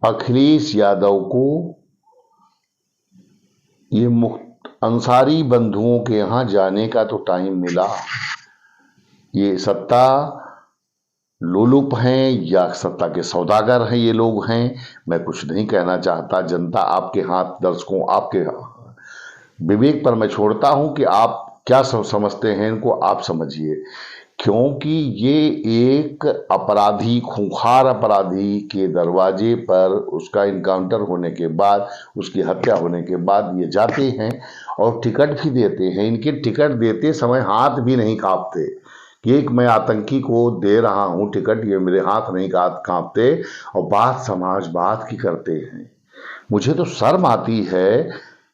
अखिलेश यादव को ये अंसारी बंधुओं के यहां जाने का तो टाइम मिला। ये सत्ता लोलुप हैं या सत्ता के सौदागर हैं, ये लोग हैं, मैं कुछ नहीं कहना चाहता। जनता आपके हाथ, दर्शकों आपके विवेक पर मैं छोड़ता हूं कि आप क्या समझते हैं, इनको आप समझिए। क्योंकि ये एक अपराधी, खूंखार अपराधी के दरवाजे पर उसका इनकाउंटर होने के बाद, उसकी हत्या होने के बाद ये जाते हैं और टिकट भी देते हैं। इनके टिकट देते समय हाथ भी नहीं कांपते कि एक मैं आतंकी को दे रहा हूं टिकट, ये मेरे हाथ नहीं कांपते और बात समाजवाद की करते हैं। मुझे तो शर्म आती है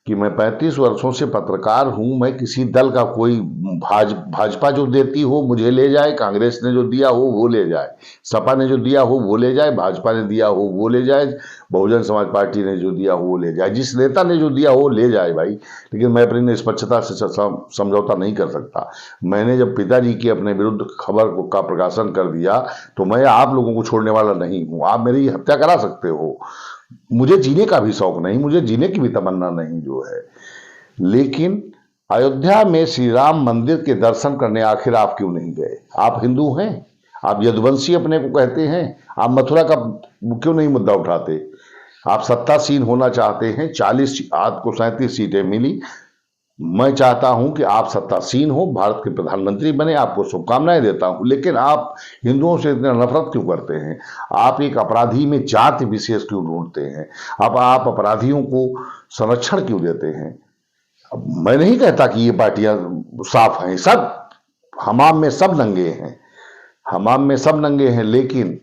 कि मैं 35 वर्षों से पत्रकार हूं। मैं किसी दल का कोई भाजपा जो देती हो मुझे ले जाए, कांग्रेस ने जो दिया हो वो ले जाए, सपा ने जो दिया हो वो ले जाए, भाजपा ने दिया हो वो ले जाए, बहुजन समाज पार्टी ने जो दिया हो वो ले जाए, जिस नेता ने जो दिया हो ले जाए भाई। लेकिन मैं अपनी निष्पक्षता से समझौता नहीं कर सकता। मैंने जब पिताजी की अपने विरुद्ध खबर का प्रकाशन कर दिया तो मैं आप लोगों को छोड़ने वाला नहीं हूं। आप मेरी हत्या करा सकते हो, मुझे जीने का भी शौक नहीं, मुझे जीने की भी तमन्ना नहीं जो है। लेकिन अयोध्या में श्री राम मंदिर के दर्शन करने आखिर आप क्यों नहीं गए? आप हिंदू हैं, आप यदुवंशी अपने को कहते हैं, आप मथुरा का क्यों नहीं मुद्दा उठाते? आप सत्तासीन होना चाहते हैं। 40 आपको 37 सीटें मिली। मैं चाहता हूं कि आप सत्तासीन हो, भारत के प्रधानमंत्री बने, आपको शुभकामनाएं देता हूं। लेकिन आप हिंदुओं से इतना नफरत क्यों करते हैं? आप एक अपराधी में जाति विशेष क्यों ढूंढते हैं? अब आप अपराधियों को संरक्षण क्यों देते हैं? अब मैं नहीं कहता कि ये पार्टियां साफ हैं, सब हमाम में सब नंगे हैं, हमाम में सब नंगे हैं। लेकिन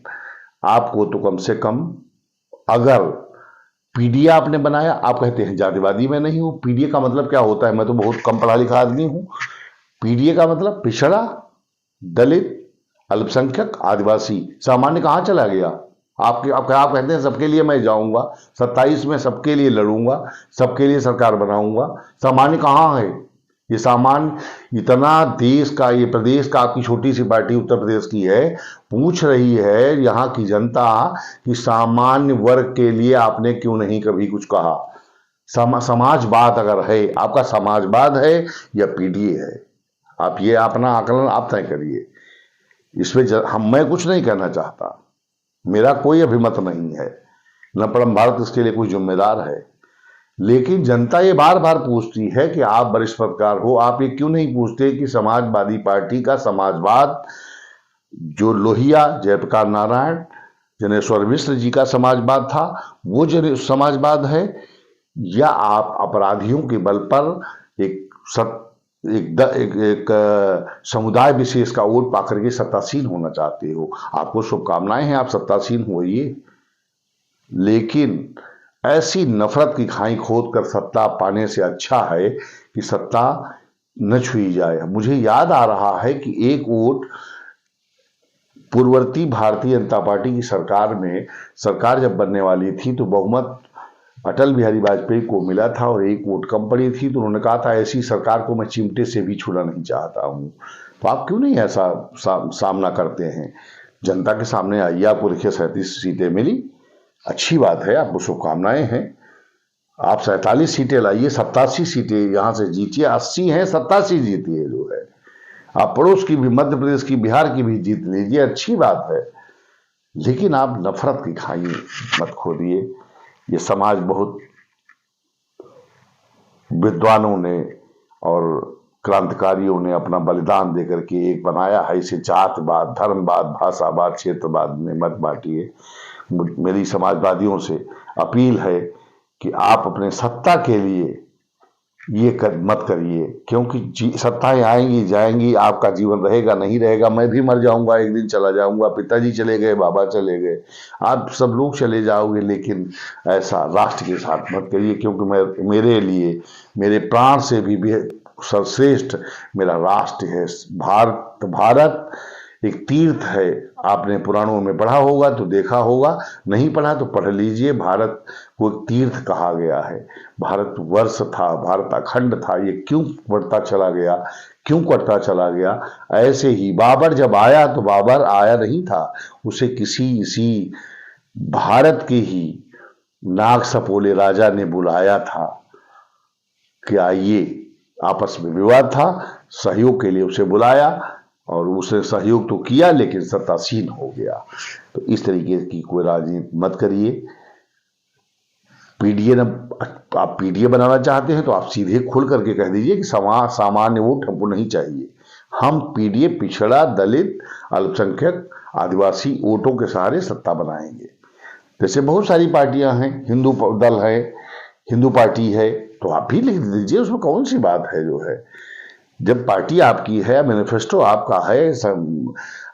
आपको तो कम से कम, अगर पीडीए आपने बनाया, आप कहते हैं जातिवादी मैं नहीं हूं। पीडीए का मतलब क्या होता है? मैं तो बहुत कम पढ़ा लिखा आदमी हूं। पीडीए का मतलब पिछड़ा, दलित, अल्पसंख्यक, आदिवासी, सामान्य कहां चला गया? आप कहते हैं सबके लिए मैं जाऊंगा, 27 में सबके लिए लड़ूंगा, सबके लिए सरकार बनाऊंगा। सामान्य कहां है? ये सामान्य इतना देश का, ये प्रदेश का, आपकी छोटी सी पार्टी उत्तर प्रदेश की है, पूछ रही है यहाँ की जनता कि सामान्य वर्ग के लिए आपने क्यों नहीं कभी कुछ कहा? समाजवाद अगर है, आपका समाजवाद है या पीडीए है? आप ये अपना आकलन आप तय करिए। इसमें मैं कुछ नहीं कहना चाहता, मेरा कोई अभिमत नहीं है, न परम भारत इसके लिए कोई जिम्मेदार है। लेकिन जनता ये बार बार पूछती है कि आप वरिष्ठ पत्रकार हो, आप ये क्यों नहीं पूछते कि समाजवादी पार्टी का समाजवाद, जो लोहिया जयप्रकाश नारायण, जनेश्वर मिश्र जी का समाजवाद था, वो जो समाजवाद है, या आप अपराधियों के बल पर एक समुदाय विशेष का वोट पाकर के सत्तासीन होना चाहते हो? आपको शुभकामनाएं हैं, आप सत्तासीन होइए। लेकिन ऐसी नफरत की खाई खोद कर सत्ता पाने से अच्छा है कि सत्ता न छुई जाए। मुझे याद आ रहा है कि एक वोट पूर्ववर्ती भारतीय जनता पार्टी की सरकार में, सरकार जब बनने वाली थी तो बहुमत अटल बिहारी वाजपेयी को मिला था और एक वोट कम पड़ी थी, तो उन्होंने कहा था ऐसी सरकार को मैं चिमटे से भी छूना नहीं चाहता हूं। तो आप क्यों नहीं ऐसा सामना करते हैं? जनता के सामने आइए। आपको देखिए 37 सीटें मिली, अच्छी बात है, आपको शुभकामनाएं हैं। आप 47 सीटें लाइए, 87 सीटें यहां से जीतिए। 80 हैं, 87 जीतिए जो है। आप पड़ोस की भी, मध्य प्रदेश की, बिहार की भी जीत लीजिए, अच्छी बात है। लेकिन आप नफरत की खाई मत खोदिए। ये समाज बहुत विद्वानों ने और क्रांतिकारियों ने अपना बलिदान देकर के एक बनाया है। इसे जातवाद, धर्मवाद, भाषावाद, क्षेत्रवाद में मत बांटिए। मेरी समाजवादियों से अपील है कि आप अपने सत्ता के लिए ये मत करिए, क्योंकि सत्ताएं आएंगी जाएंगी, आपका जीवन रहेगा नहीं रहेगा। मैं भी मर जाऊंगा, एक दिन चला जाऊंगा, पिताजी चले गए, बाबा चले गए, आप सब लोग चले जाओगे। लेकिन ऐसा राष्ट्र के साथ मत करिए, क्योंकि मेरे लिए मेरे प्राण से भी सर्वश्रेष्ठ मेरा राष्ट्र है। भारत एक तीर्थ है। आपने पुराणों में पढ़ा होगा तो देखा होगा, नहीं पढ़ा तो पढ़ लीजिए। भारत को एक तीर्थ कहा गया है। भारत वर्ष था, भारत अखंड था। ये क्यों बढ़ता चला गया, क्यों कटता चला गया? ऐसे ही बाबर जब आया तो बाबर आया नहीं था, उसे किसी इसी भारत के ही नाग सपोले राजा ने बुलाया था कि आइए। आपस में विवाद था, सहयोग के लिए उसे बुलाया और उसने सहयोग तो किया लेकिन सत्तासीन हो गया। तो इस तरीके की कोई राजनीति मत करिए। पीडीए आप पीडीए बनाना चाहते हैं तो आप सीधे खुल करके कह दीजिए कि सामान्य वोट हमको नहीं चाहिए। हम पीडीए पिछड़ा, दलित, अल्पसंख्यक, आदिवासी वोटों के सहारे सत्ता बनाएंगे। जैसे बहुत सारी पार्टियां हैं, हिंदू दल है, हिंदू पार्टी है, तो आप भी लिख दीजिए, उसमें कौन सी बात है जो है। जब पार्टी आपकी है, मैनिफेस्टो आपका है,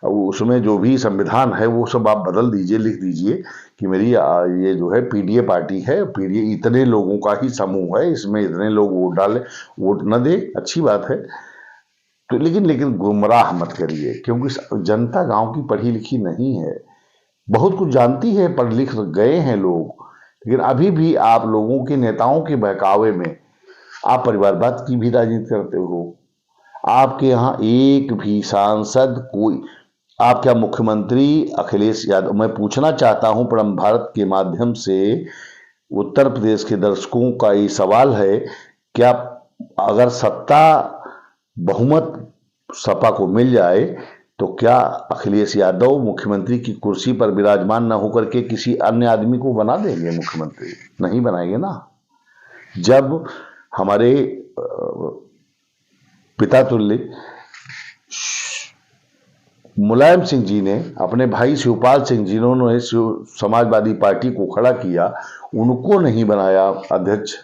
उसमें जो भी संविधान है वो सब आप बदल दीजिए, लिख दीजिए कि मेरी ये जो है पीडीए पार्टी है, पीडीए इतने लोगों का ही समूह है, इसमें इतने लोग वोट डाले, वोट न दे, अच्छी बात है। तो लेकिन गुमराह मत करिए, क्योंकि जनता गांव की पढ़ी लिखी नहीं है, बहुत कुछ जानती है, पढ़ लिख गए हैं लोग, लेकिन अभी भी आप लोगों के नेताओं के बहकावे में आप परिवारवाद की भी राजनीति करते हो। आपके यहाँ एक भी सांसद, कोई, आप क्या मुख्यमंत्री अखिलेश यादव, मैं पूछना चाहता हूं परम भारत के माध्यम से, उत्तर प्रदेश के दर्शकों का ये सवाल है, क्या अगर सत्ता बहुमत सपा को मिल जाए तो क्या अखिलेश यादव मुख्यमंत्री की कुर्सी पर विराजमान न होकर के किसी अन्य आदमी को बना देंगे मुख्यमंत्री? नहीं बनाएंगे ना। जब हमारे पिता तुल्य मुलायम सिंह जी ने अपने भाई शिवपाल सिंह जिन्होंने समाजवादी पार्टी को खड़ा किया, उनको नहीं बनाया अध्यक्ष,